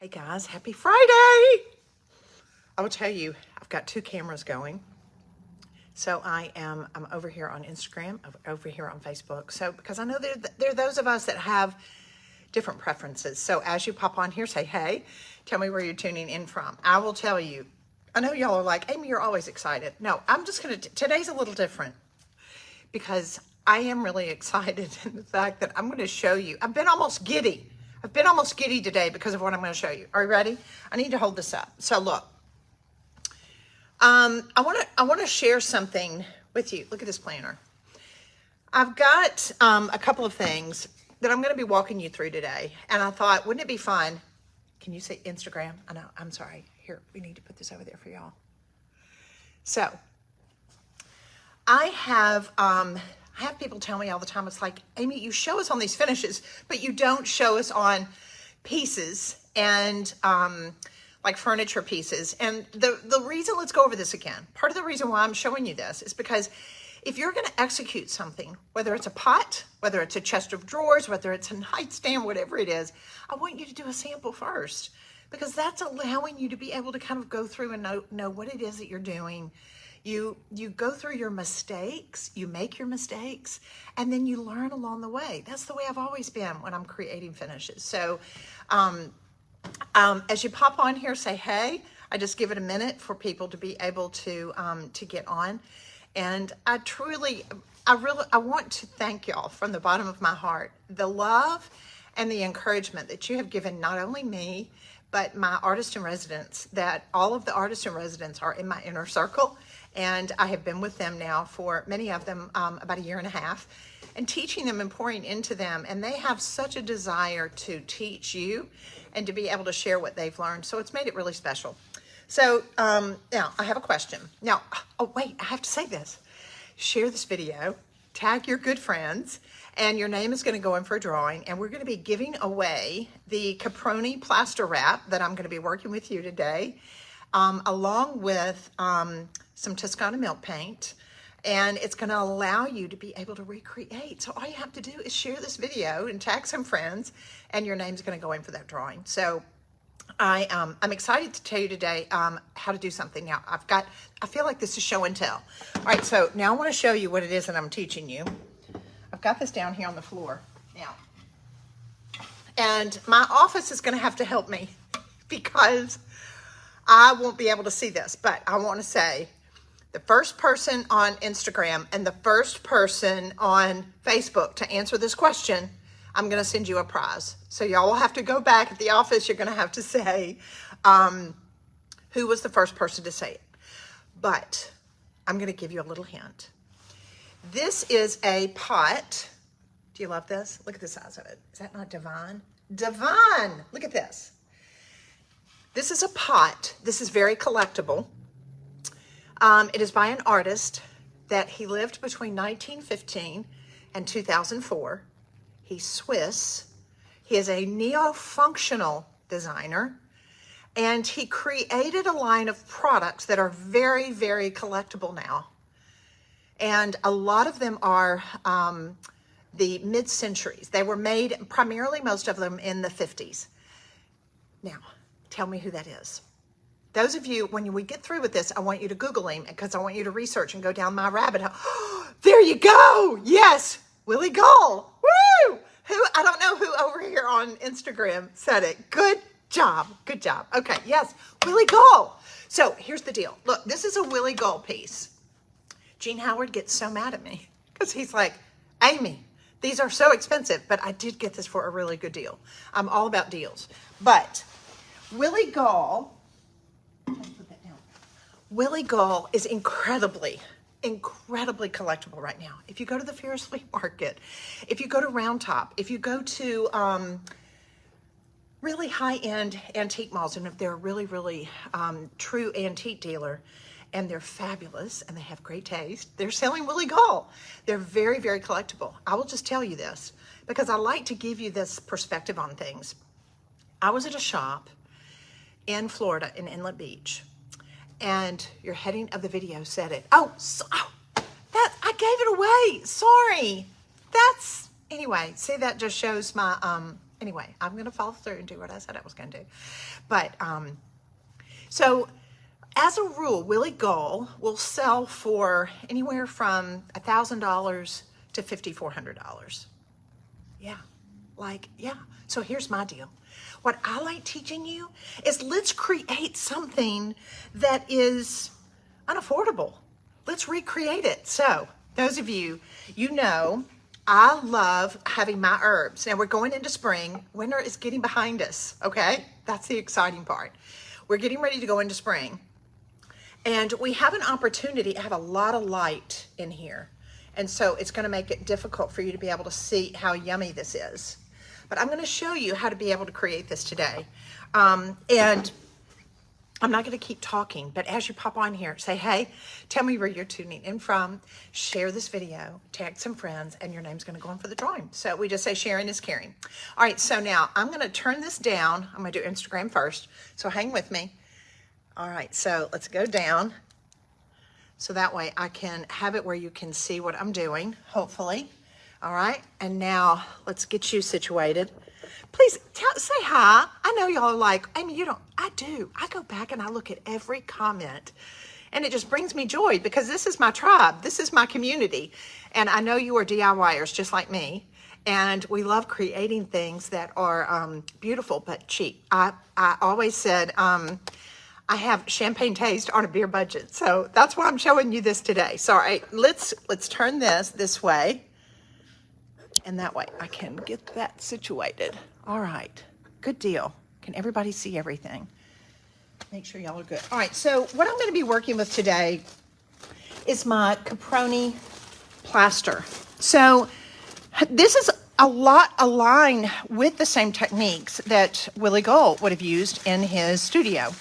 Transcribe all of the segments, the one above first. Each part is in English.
Hey guys, happy Friday! I will tell you, I've got two cameras going. So I'm over here on Instagram, over here on Facebook. So because I know there are those of us that have different preferences. So as you pop on here, say, hey, tell me where you're tuning in from. I will tell you. I know y'all are like, Amy, you're always excited. No, I'm just today's a little different because I am really excited in the fact that I'm going to show you. I've been almost giddy today because of what I'm going to show you. Are you ready? I need to hold this up. So look, I want to share something with you. Look at this planner. I've got a couple of things that I'm going to be walking you through today. And I thought, wouldn't it be fun? Can you say Instagram? I know, I'm sorry. Here, we need to put this over there for y'all. So I have people tell me all the time, it's like, Amy, you show us on these finishes, but you don't show us on pieces and like furniture pieces. And the reason, let's go over this again. Part of the reason why I'm showing you this is because if you're going to execute something, whether it's a pot, whether it's a chest of drawers, whether it's a nightstand, whatever it is, I want you to do a sample first, because that's allowing you to be able to kind of go through and know what it is that you're doing. You go through your mistakes, you make your mistakes, and then you learn along the way. That's the way I've always been when I'm creating finishes. So as you pop on here, say, hey, I just give it a minute for people to be able to get on. And I want to thank y'all from the bottom of my heart, the love and the encouragement that you have given not only me, but my artists in residence, that all of the artists in residence are in my inner circle. And I have been with them now for many of them about a year and a half, and teaching them and pouring into them. And they have such a desire to teach you and to be able to share what they've learned. So it's made it really special. So now I have a question. Now, oh wait, I have to say this. Share this video, tag your good friends, and your name is going to go in for a drawing. And we're going to be giving away the Caproni plaster wrap that I'm going to be working with you today, along with some Toscana milk paint. And it's going to allow you to be able to recreate. So all you have to do is share this video and tag some friends, and your name's going to go in for that drawing. So I'm excited to tell you today how to do something. Now, I feel like this is show and tell. All right, so now I want to show you what it is that I'm teaching you. I've got this down here on the floor now. And my office is going to have to help me because I won't be able to see this. But I want to say, the first person on Instagram and the first person on Facebook to answer this question, I'm going to send you a prize. So y'all will have to go back at the office. You're going to have to say who was the first person to say it. But I'm going to give you a little hint. This is a pot. Do you love this? Look at the size of it. Is that not divine? Divine. Look at this. This is a pot. This is very collectible. It is by an artist that he lived between 1915 and 2004. He's Swiss. He is a neo-functional designer, and he created a line of products that are very, very collectible now. And a lot of them are the mid-centuries. They were made primarily, most of them, in the 50s. Now, tell me who that is. Those of you, when we get through with this, I want you to Google him because I want you to research and go down my rabbit hole. There you go. Yes, Willy Guhl. Woo! I don't know who over here on Instagram said it. Good job. Good job. Okay, yes, Willy Guhl. So here's the deal. Look, this is a Willy Guhl piece. Gene Howard gets so mad at me because he's like, Amy, these are so expensive, but I did get this for a really good deal. I'm all about deals. But Willy Guhl, put that down. Willy Guhl is incredibly collectible right now. If you go to the Ferris Flea Market, if you go to Round Top, if you go to really high-end antique malls, and if they're a really true antique dealer, and they're fabulous, and they have great taste, they're selling Willy Guhl. They're very, very collectible. I will just tell you this, because I like to give you this perspective on things. I was at a shop in Florida, in Inlet Beach, and your heading of the video said it. I gave it away. Sorry. Anyway, see, that just shows my Anyway, I'm going to follow through and do what I said I was going to do. But, so as a rule, Willy Guhl will sell for anywhere from $1,000 to $5,400. Yeah, yeah. So here's my deal. What I like teaching you is let's create something that is unaffordable. Let's recreate it. So those of you, you know, I love having my herbs. Now we're going into spring. Winter is getting behind us, okay? That's the exciting part. We're getting ready to go into spring. And we have an opportunity to have a lot of light in here. And so it's going to make it difficult for you to be able to see how yummy this is. But I'm going to show you how to be able to create this today. And I'm not going to keep talking, but as you pop on here, say, hey, tell me where you're tuning in from, share this video, tag some friends, and your name's going to go on for the drawing. So we just say sharing is caring. All right, so now I'm going to turn this down. I'm going to do Instagram first, so hang with me. All right, so let's go down. So that way I can have it where you can see what I'm doing, hopefully. All right, and now let's get you situated. Please say hi. I know y'all are like, Amy, you don't. I do. I go back and I look at every comment, and it just brings me joy because this is my tribe. This is my community, and I know you are DIYers just like me, and we love creating things that are beautiful but cheap. I always said I have champagne taste on a beer budget, so that's why I'm showing you this today. So, all right, let's turn this way. And that way I can get that situated. All right, good deal. Can everybody see everything? Make sure y'all are good. All right, so what I'm going to be working with today is my Caproni plaster. So this is a lot aligned with the same techniques that Willy Guhl would have used in his studio.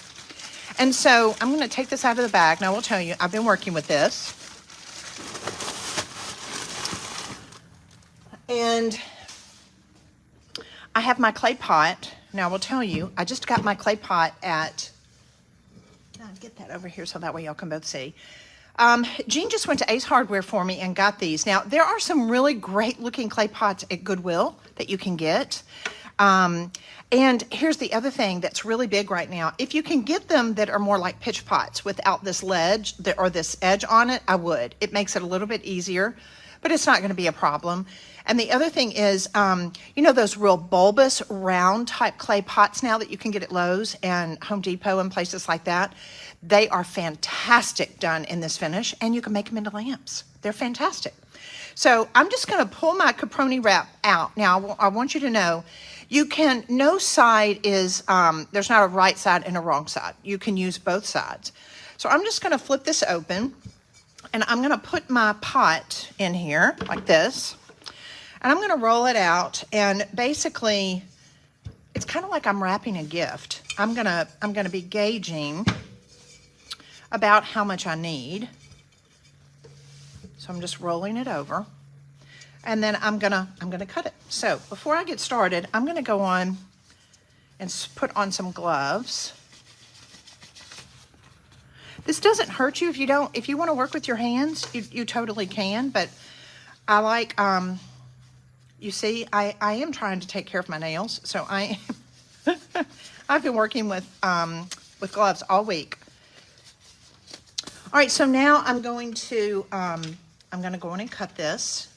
And so I'm going to take this out of the bag. Now I will tell you, I've been working with this. And I have my clay pot. Now I will tell you, I just got my clay pot at, I'll get that over here so that way y'all can both see. Jean just went to Ace Hardware for me and got these. Now there are some really great looking clay pots at Goodwill that you can get. And here's the other thing that's really big right now. If you can get them that are more like pitch pots without this ledge or this edge on it, I would. It makes it a little bit easier, but it's not going to be a problem. And the other thing is, you know, those real bulbous round type clay pots now that you can get at Lowe's and Home Depot and places like that. They are fantastic done in this finish, and you can make them into lamps. They're fantastic. So I'm just going to pull my Caproni wrap out. Now, I want you to know, you can, no side is, there's not a right side and a wrong side. You can use both sides. So I'm just going to flip this open, and I'm going to put my pot in here like this. And I'm going to roll it out, and basically it's kind of like I'm wrapping a gift. I'm going to be gauging about how much I need. So I'm just rolling it over, and then I'm going to cut it. So before I get started, I'm going to go on and put on some gloves. This doesn't hurt you if you want to work with your hands, you totally can, but I like you see, I am trying to take care of my nails, so I've been working with gloves all week. All right, so now I'm going to go in and cut this.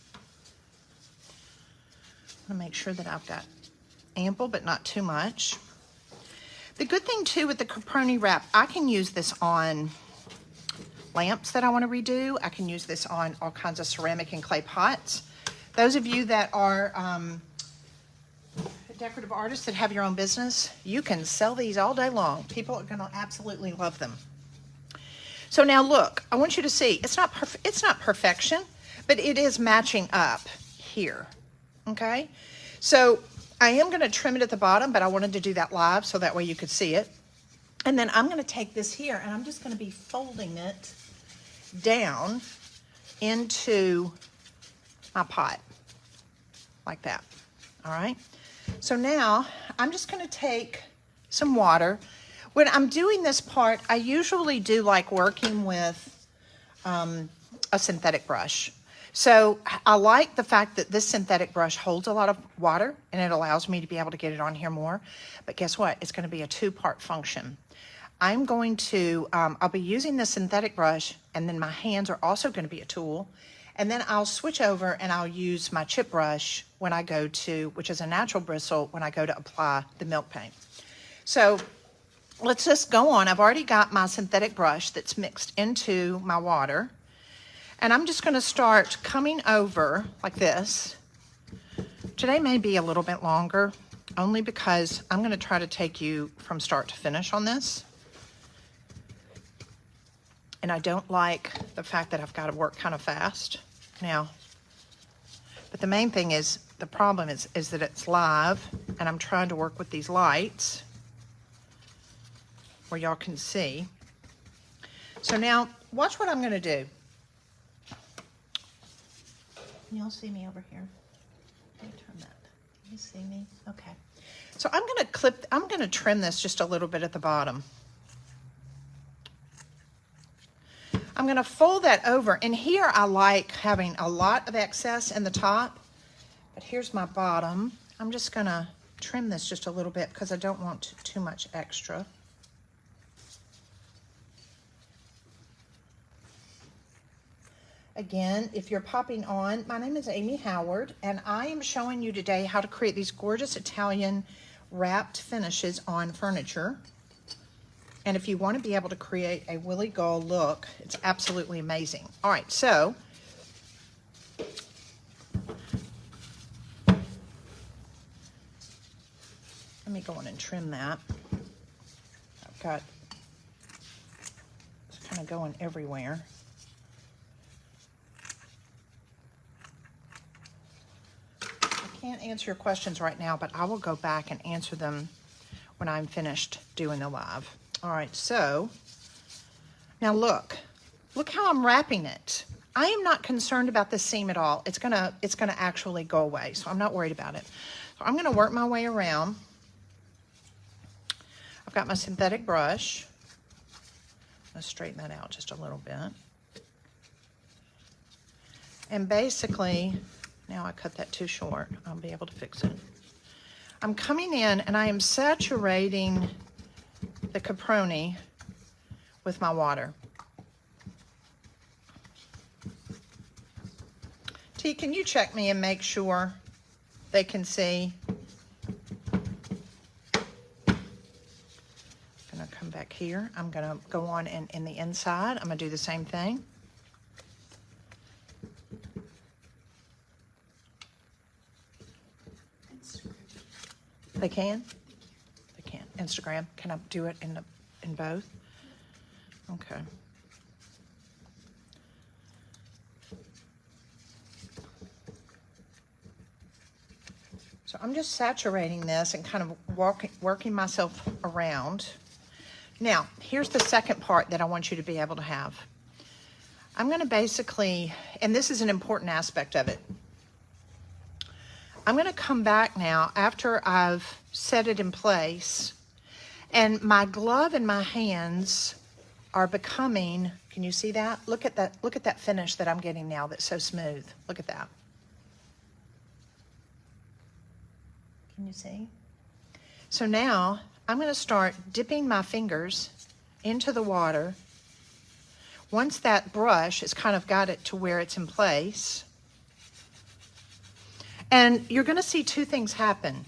I'm gonna make sure that I've got ample, but not too much. The good thing too with the Caproni wrap, I can use this on lamps that I want to redo. I can use this on all kinds of ceramic and clay pots. Those of you that are decorative artists that have your own business, you can sell these all day long. People are going to absolutely love them. So now look, I want you to see, it's not perfection, but it is matching up here, okay? So I am going to trim it at the bottom, but I wanted to do that live so that way you could see it. And then I'm going to take this here, and I'm just going to be folding it down into my pot like that. All right, so now I'm just going to take some water. When I'm doing this part, I usually do like working with a synthetic brush, So I like the fact that this synthetic brush holds a lot of water and it allows me to be able to get it on here more. But guess what? It's going to be a two-part function. I'm going to, I'll be using the synthetic brush, and then my hands are also going to be a tool. And then I'll switch over and I'll use my chip brush when I go to, which is a natural bristle, when I go to apply the milk paint. So let's just go on. I've already got my synthetic brush that's mixed into my water. And I'm just going to start coming over like this. Today may be a little bit longer, only because I'm going to try to take you from start to finish on this. And I don't like the fact that I've got to work kind of fast now. But the main thing is, the problem is that it's live, and I'm trying to work with these lights where y'all can see. So now, watch what I'm going to do. Can y'all see me over here? Let me turn that. Can you see me? Okay. So I'm going to trim this just a little bit at the bottom. I'm going to fold that over, and here I like having a lot of excess in the top, but here's my bottom. I'm just going to trim this just a little bit because I don't want too much extra. Again, if you're popping on, my name is Amy Howard, and I am showing you today how to create these gorgeous Italian wrapped finishes on furniture. And if you want to be able to create a Willy Guhl look, it's absolutely amazing. All right, so let me go on and trim that. I've got, it's kind of going everywhere. I can't answer your questions right now, but I will go back and answer them when I'm finished doing the live. All right, so now look how I'm wrapping it. I am not concerned about this seam at all. It's gonna actually go away, so I'm not worried about it. So I'm gonna work my way around. I've got my synthetic brush. Let's straighten that out just a little bit. And basically, now I cut that too short. I'll be able to fix it. I'm coming in and I am saturating the caproni with my water. T, can you check me and make sure they can see? I'm gonna come back here. I'm gonna go on and in the inside, I'm gonna do the same thing. They can? Instagram. Can I do it in both? Okay. So I'm just saturating this and kind of working myself around. Now, here's the second part that I want you to be able to have. I'm going to basically, and this is an important aspect of it, I'm going to come back now after I've set it in place. And my glove and my hands are becoming, can you see that? Look at that finish that I'm getting now that's so smooth. Look at that. Can you see? So now I'm going to start dipping my fingers into the water. Once that brush has kind of got it to where it's in place. And you're going to see two things happen.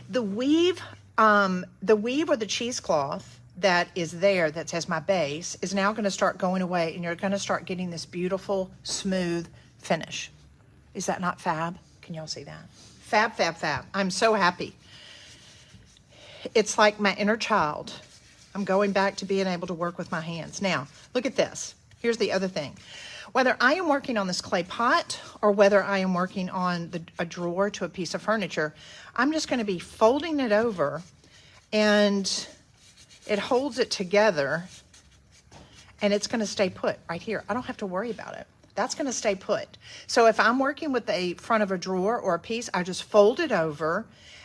The weave or the cheesecloth that is there, that as my base, is now going to start going away, and you're going to start getting this beautiful, smooth finish. Is that not fab? Can y'all see that? Fab, fab, fab. I'm so happy. It's like my inner child. I'm going back to being able to work with my hands. Now, look at this. Here's the other thing. Whether I am working on this clay pot or whether I am working on a drawer to a piece of furniture, I'm just going to be folding it over, and it holds it together, and it's going to stay put right here. I don't have to worry about it. That's going to stay put. So if I'm working with the front of a drawer or a piece, I just fold it over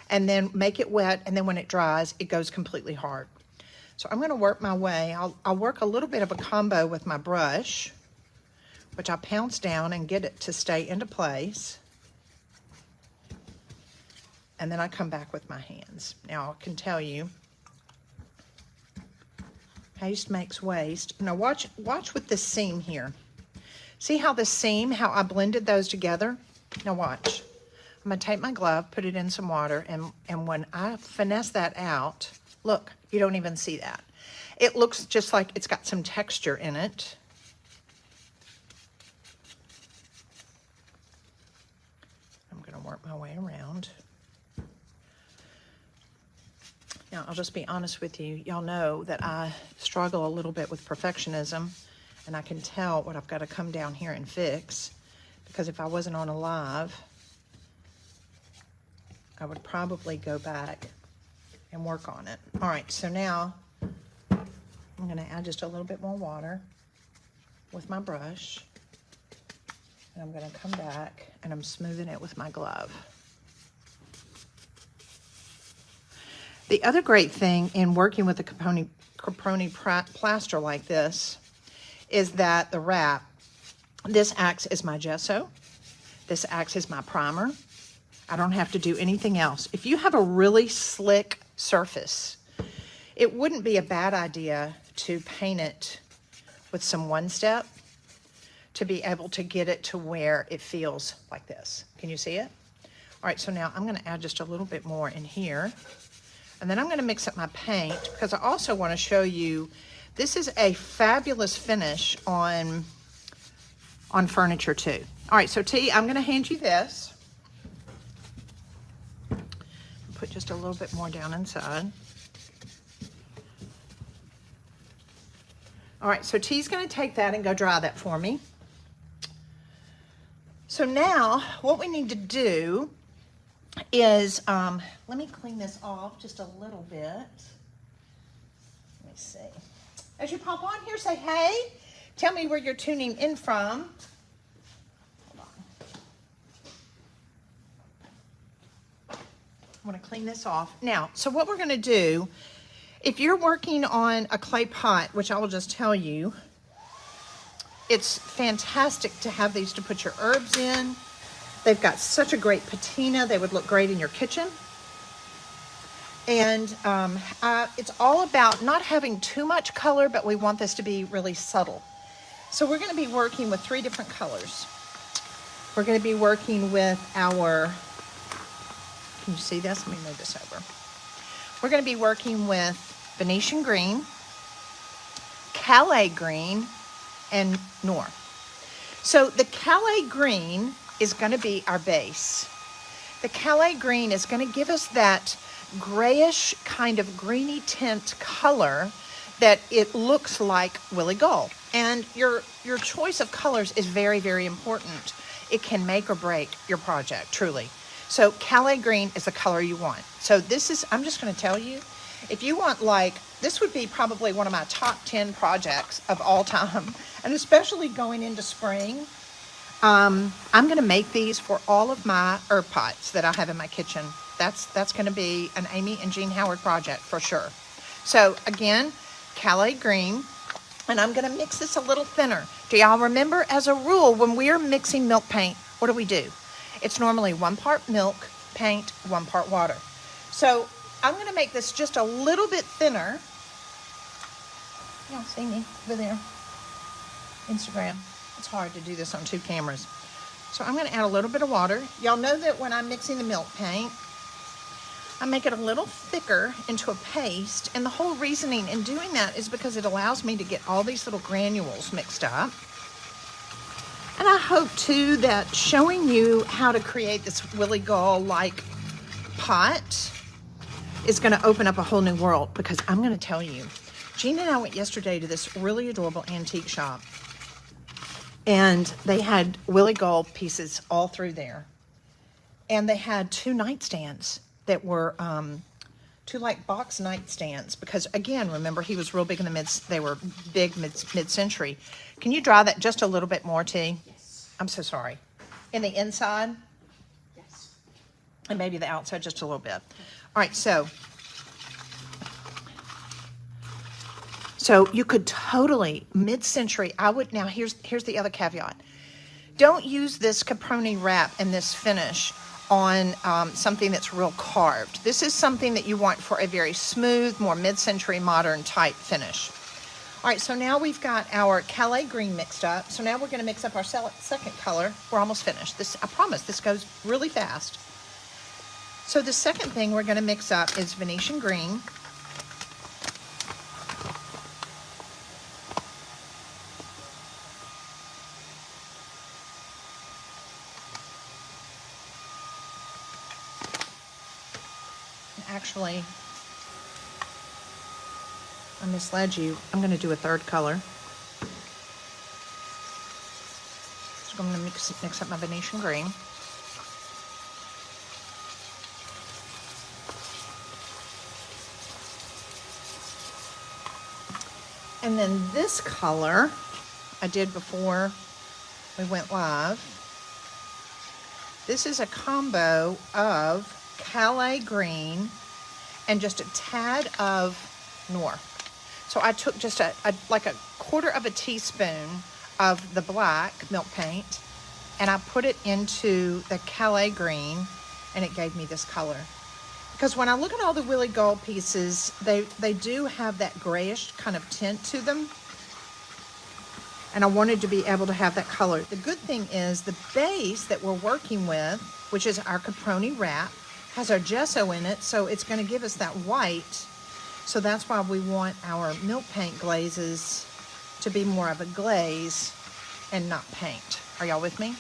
and then make it wet, and then when it dries, it goes completely hard. So I'm going to work my way. I'll work a little bit of a combo with my brush, which I pounce down and get it to stay into place. And then I come back with my hands. Now I can tell you, haste makes waste. Now watch with this seam here. See how the seam, how I blended those together? Now watch. I'm gonna take my glove, put it in some water, and when I finesse that out, look, you don't even see that. It looks just like it's got some texture in it. I'm gonna work my way around. Now, I'll just be honest with you. Y'all know that I struggle a little bit with perfectionism, and I can tell what I've got to come down here and fix, because if I wasn't on a live, I would probably go back and work on it. All right, so now I'm going to add just a little bit more water with my brush, and I'm going to come back and I'm smoothing it with my glove. The other great thing in working with a Caproni plaster like this is that the wrap, this acts as my gesso, this acts as my primer. I don't have to do anything else. If you have a really slick surface, it wouldn't be a bad idea to paint it with some one-step to be able to get it to where it feels like this. Can you see it? All right, so now I'm gonna add just a little bit more in here. And then I'm gonna mix up my paint, because I also wanna show you, this is a fabulous finish on furniture too. All right, so T, I'm gonna hand you this. Put just a little bit more down inside. All right, so T's gonna take that and go dry that for me. So now, what we need to do is, let me clean this off just a little bit. Let me see. As you pop on here, say hey. Tell me where you're tuning in from. Hold on. I want to clean this off. Now, so what we're going to do, if you're working on a clay pot, which I will just tell you, it's fantastic to have these to put your herbs in. They've got such a great patina. They would look great in your kitchen. And it's all about not having too much color, but we want this to be really subtle. So we're going to be working with 3 different colors. We're going to be working with our, can you see this? Let me move this over. We're going to be working with Venetian green, Calais green, and Noir. So the Calais green is going to be our base. The Calais green is going to give us that grayish kind of greeny tint color that it looks like Willy Guhl. And your choice of colors is very, very important. It can make or break your project, truly. So Calais green is the color you want. So this is, I'm just going to tell you, if you want, like, this would be probably one of my top 10 projects of all time, and especially going into spring. I'm going to make these for all of my herb pots that I have in my kitchen. That's going to be an Amy and Jean Howard project for sure. So again, Calais green, and I'm going to mix this a little thinner. Do y'all remember, as a rule, when we are mixing milk paint, what do? It's normally 1 part milk paint, 1 part water. So I'm going to make this just a little bit thinner. Y'all see me over there? Instagram. It's hard to do this on 2 cameras. So I'm going to add a little bit of water. Y'all know that when I'm mixing the milk paint, I make it a little thicker into a paste. And the whole reasoning in doing that is because it allows me to get all these little granules mixed up. And I hope too that showing you how to create this Willy Guhl-like pot is going to open up a whole new world, because I'm going to tell you, Jean and I went yesterday to this really adorable antique shop. And they had Willy Guhl pieces all through there. And they had 2 nightstands that were 2 like box nightstands. Because again, remember, he was real big in the they were big mid-century. Can you draw that just a little bit more, T? Yes. I'm so sorry. In the inside? Yes. And maybe the outside just a little bit. All right, so you could totally, mid-century, I would, now here's the other caveat. don't use this caproni wrap and this finish on something that's real carved. This is something that you want for a very smooth, more mid-century modern type finish. All right, so now we've got our Calais green mixed up. So now we're going to mix up our second color. We're almost finished. This, I promise, this goes really fast. So the second thing we're going to mix up is Venetian green. Actually, I misled you. I'm going to do a third color. So I'm going to mix up my Venetian green. And then this color I did before we went live. This is a combo of Calais green and just a tad of Noir. So I took just like a quarter of a teaspoon of the black milk paint and I put it into the Calais green and it gave me this color. Because when I look at all the Willy Guhl pieces, they do have that grayish kind of tint to them. And I wanted to be able to have that color. The good thing is the base that we're working with, which is our caproni wrap, has our gesso in it, so it's going to give us that white. So that's why we want our milk paint glazes to be more of a glaze and not paint. Are y'all with me?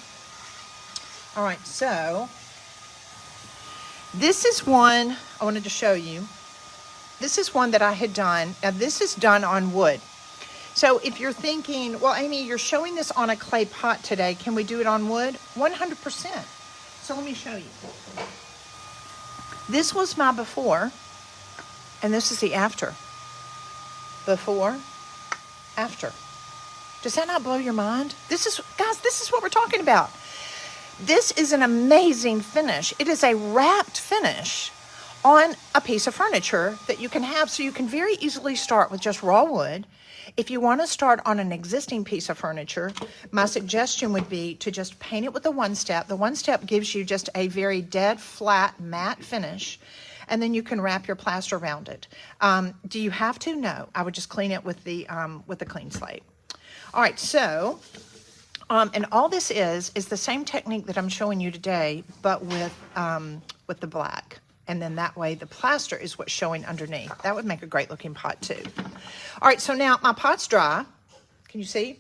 All right, so this is one I wanted to show you. This is one that I had done. Now this is done on wood. So if you're thinking, well, Amy, you're showing this on a clay pot today. Can we do it on wood? 100%. So let me show you. This was my before, and this is the after. Before, after. Does that not blow your mind? This is, guys, this is what we're talking about. This is an amazing finish. It is a wrapped finish on a piece of furniture that you can have. So you can very easily start with just raw wood. If you want to start on an existing piece of furniture, my suggestion would be to just paint it with the one step. The one step gives you just a very dead, flat, matte finish, and then you can wrap your plaster around it. Do you have to? No. I would just clean it with the clean slate. All right, so, and all this is the same technique that I'm showing you today, but with the black. And then that way the plaster is what's showing underneath. That would make a great looking pot too. All right, so now my pot's dry. Can you see?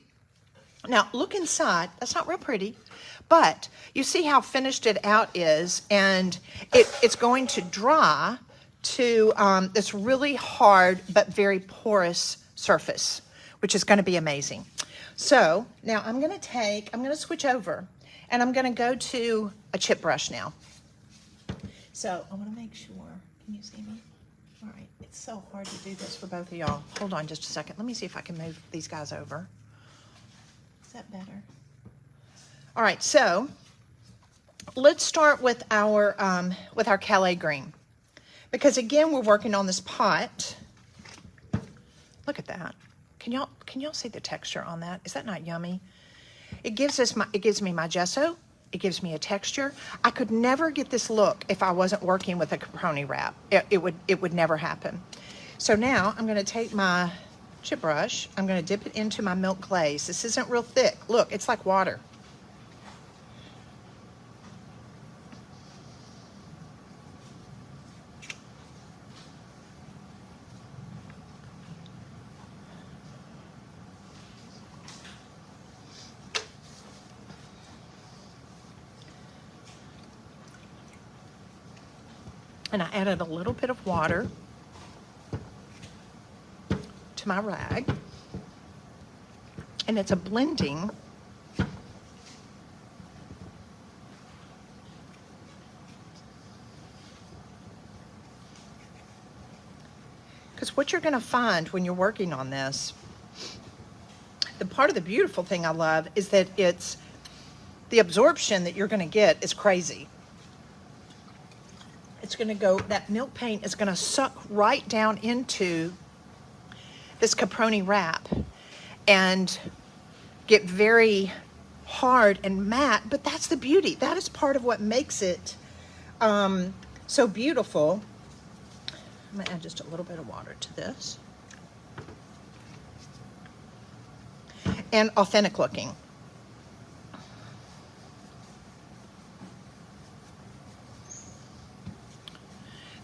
Now look inside. That's not real pretty, but you see how finished it out is, and it's going to dry to this really hard but very porous surface, which is going to be amazing. So now I'm going to switch over, and I'm going to go to a chip brush now. So I want to make sure, can you see me? All right, it's so hard to do this for both of y'all. Hold on just a second. Let me see if I can move these guys over. Is that better? All right, so let's start with our Calais green. Because again, we're working on this pot. Look at that. Can y'all see the texture on that? Is that not yummy? It gives me my gesso. It gives me a texture. I could never get this look if I wasn't working with a caproni wrap. It would never happen. So now I'm going to take my chip brush. I'm going to dip it into my milk glaze. This isn't real thick. Look, it's like water. And I added a little bit of water to my rag. And it's a blending. Because what you're going to find when you're working on this, the part of the beautiful thing I love is that the absorption that you're going to get is crazy. It's going to go, that milk paint is going to suck right down into this caproni wrap and get very hard and matte, but that's the beauty. That is part of what makes it so beautiful. I'm gonna add just a little bit of water to this. And authentic looking.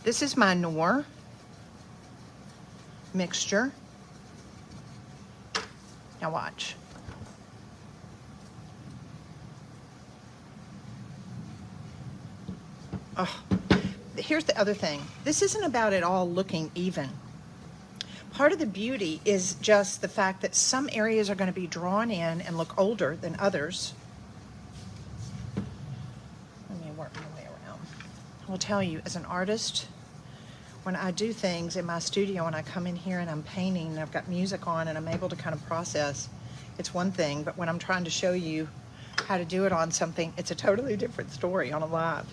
This is my Noir mixture. Now watch. Oh, here's the other thing. This isn't about it all looking even. Part of the beauty is just the fact that some areas are going to be drawn in and look older than others. Let me work my way around. I will tell you, as an artist, when I do things in my studio and I come in here and I'm painting and I've got music on and I'm able to kind of process, it's one thing, but when I'm trying to show you how to do it on something, it's a totally different story on a live.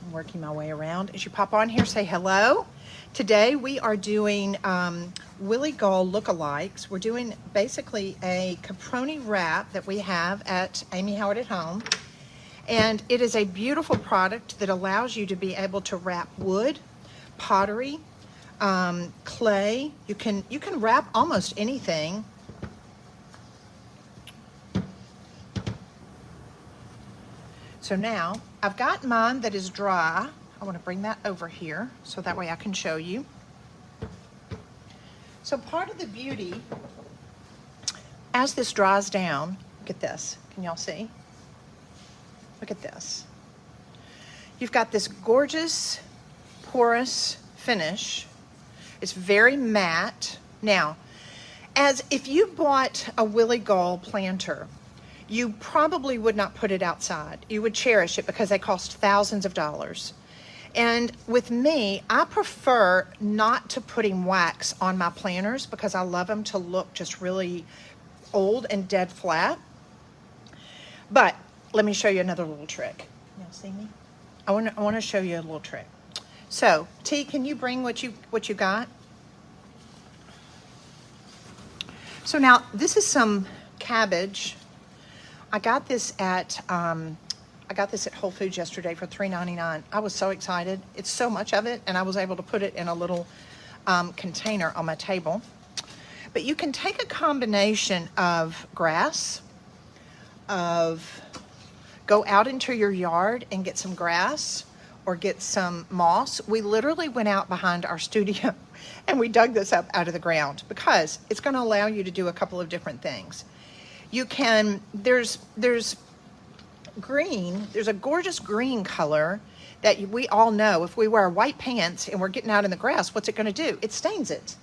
I'm working my way around. As you pop on here, say hello. Today we are doing Willy Guhl lookalikes. We're doing basically a caproni wrap that we have at Amy Howard at Home. And it is a beautiful product that allows you to be able to wrap wood, pottery, clay. You can wrap almost anything. So now I've got mine that is dry. I want to bring that over here so that way I can show you. So part of the beauty, as this dries down, look at this. Can y'all see? Look at this. You've got this gorgeous porous finish. It's very matte. Now, as if you bought a Willy Guhl planter, you probably would not put it outside. You would cherish it because they cost thousands of dollars. And with me, I prefer not to putting wax on my planters because I love them to look just really old and dead flat. But let me show you another little trick. Y'all see me? I want to show you a little trick. So, T, can you bring what you got? So now this is some cabbage. I got this at Whole Foods yesterday for $3.99. I was so excited. It's so much of it, and I was able to put it in a little container on my table. But you can take a combination of grass, go out into your yard and get some grass or get some moss. We literally went out behind our studio and we dug this up out of the ground because it's going to allow you to do a couple of different things. You can, there's green, there's a gorgeous green color that we all know if we wear white pants and we're getting out in the grass, what's it going to do? It stains it.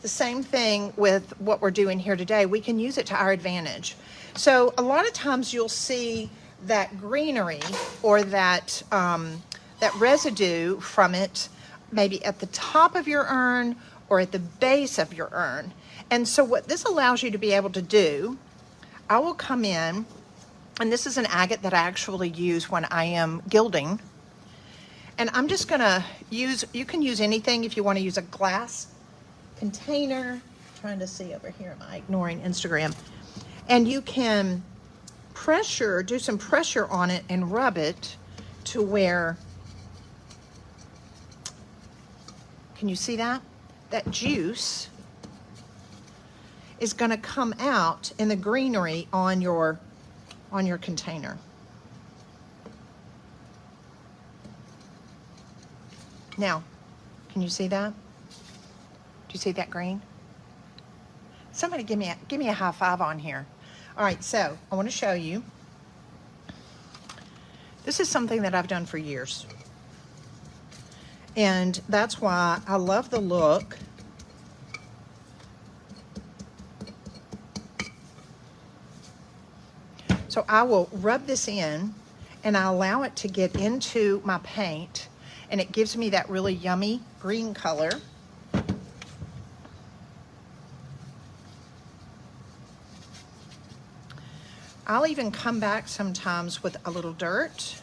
The same thing with what we're doing here today. We can use it to our advantage. So a lot of times you'll see that greenery or that residue from it maybe at the top of your urn or at the base of your urn. And so what this allows you to be able to do, I will come in, and this is an agate that I actually use when I am gilding. And I'm just gonna use, you can use anything if you wanna use a glass container. I'm trying to see over here, am I ignoring Instagram? And you can pressure, do some pressure on it and rub it to where, can you see that? That juice is gonna come out in the greenery on your container. Now, can you see that? Do you see that green? Somebody give me a high five on here. All right, so I want to show you. This is something that I've done for years. And that's why I love the look. So I will rub this in and I allow it to get into my paint, and it gives me that really yummy green color. I'll even come back sometimes with a little dirt,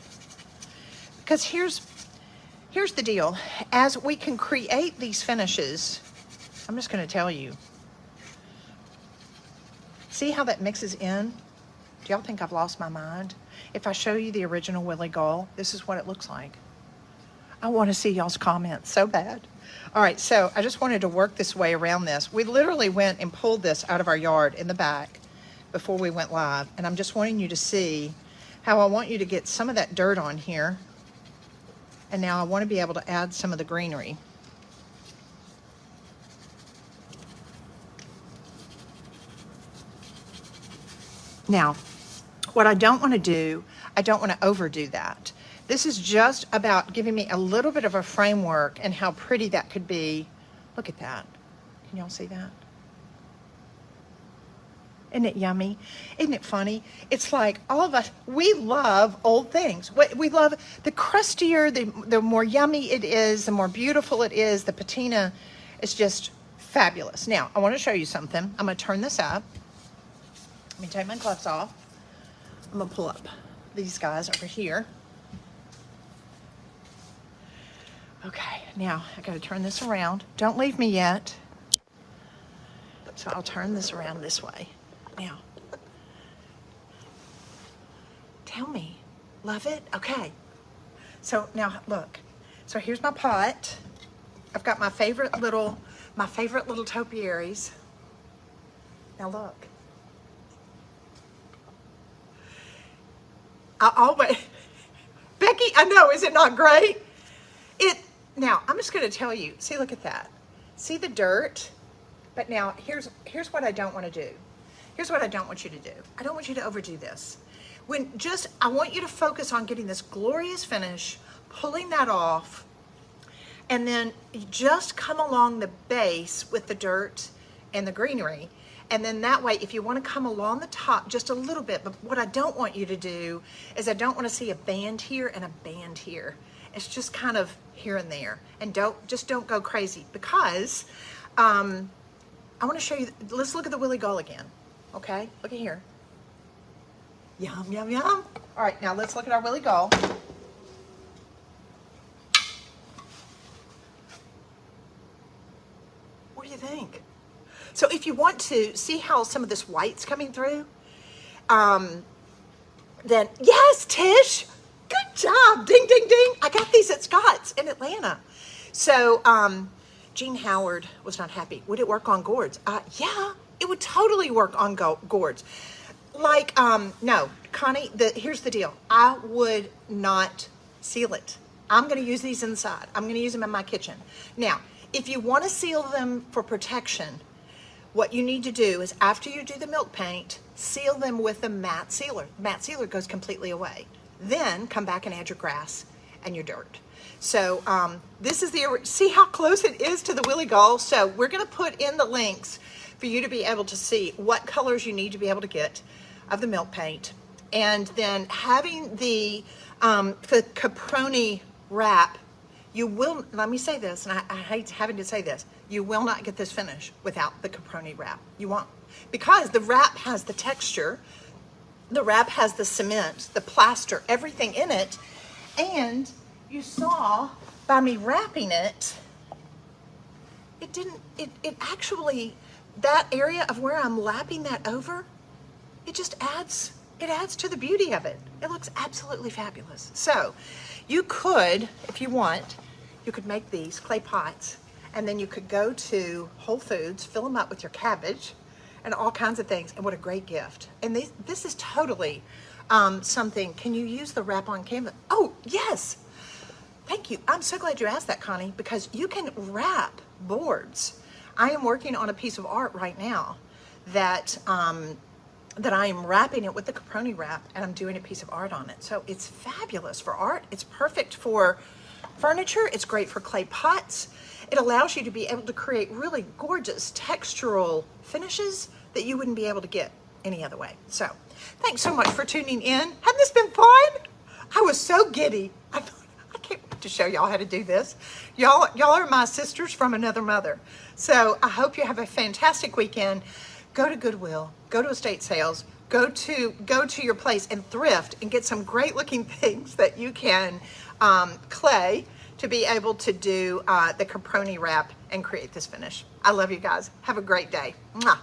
because here's here's the deal. As we can create these finishes, I'm just going to tell you. See how that mixes in? Do y'all think I've lost my mind? If I show you the original Willy Guhl, this is what it looks like. I want to see y'all's comments so bad. All right, so I just wanted to work this way around this. We literally went and pulled this out of our yard in the back before we went live, and I'm just wanting you to see how I want you to get some of that dirt on here. And now I want to be able to add some of the greenery. Now, what I don't want to do, I don't want to overdo that. This is just about giving me a little bit of a framework and how pretty that could be. Look at that. Can y'all see that? Isn't it yummy? Isn't it funny? It's like all of us, we love old things. We love the crustier, the more yummy it is, the more beautiful it is. The patina is just fabulous. Now, I want to show you something. I'm going to turn this up. Let me take my gloves off. I'm going to pull up these guys over here. Okay, now I got to turn this around. Don't leave me yet. So I'll turn this around this way. Now, tell me, love it? Okay. So now look. So here's my pot. I've got my favorite little topiaries. Now look. Becky, I know, is it not great? Now, I'm just going to tell you, see, look at that. See the dirt? But now, here's what I don't want to do. Here's what I don't want you to do. I don't want you to overdo this. I want you to focus on getting this glorious finish, pulling that off, and then just come along the base with the dirt and the greenery. And then that way, if you want to come along the top just a little bit, but what I don't want you to do is I don't want to see a band here and a band here. It's just kind of here and there. And don't go crazy, because I want to show you, let's look at the Willy Guhl again. Okay, look at here. Yum, yum, yum. All right, now let's look at our Willy Guhl. What do you think? So if you want to see how some of this white's coming through, then yes, Tish, good job. Ding, ding, ding. I got these at Scott's in Atlanta. So Gene Howard was not happy. Would it work on gourds? Yeah, it would totally work on gourds. Like, no, Connie, here's the deal. I would not seal it. I'm going to use these inside. I'm going to use them in my kitchen. Now, if you want to seal them for protection, what you need to do is, after you do the milk paint, seal them with a matte sealer. Matte sealer goes completely away. Then come back and add your grass and your dirt. So this is see how close it is to the Willy Guhl? So we're going to put in the links for you to be able to see what colors you need to be able to get of the milk paint. And then having the caproni wrap, you will, let me say this, and I hate having to say this, you will not get this finish without the caproni wrap. You won't. Because the wrap has the texture, the wrap has the cement, the plaster, everything in it. And you saw by me wrapping it, it actually, that area of where I'm lapping that over, it just adds to the beauty of it. It looks absolutely fabulous. So you could, if you want, you could make these clay pots, and then you could go to Whole Foods, fill them up with your cabbage and all kinds of things. And what a great gift. And this is totally something. Can you use the wrap on canvas? Oh, yes. Thank you. I'm so glad you asked that, Connie, because you can wrap boards. I am working on a piece of art right now that I am wrapping it with the caproni wrap, and I'm doing a piece of art on it. So it's fabulous for art. It's perfect for furniture. It's great for clay pots. It allows you to be able to create really gorgeous textural finishes that you wouldn't be able to get any other way. So thanks so much for tuning in. Hasn't this been fun? I was so giddy. I can't wait to show y'all how to do this. Y'all are my sisters from another mother. So I hope you have a fantastic weekend. Go to Goodwill, go to estate sales, go to your place and thrift and get some great looking things that you can clay to be able to do the caproni wrap and create this finish. I love you guys. Have a great day. Mwah.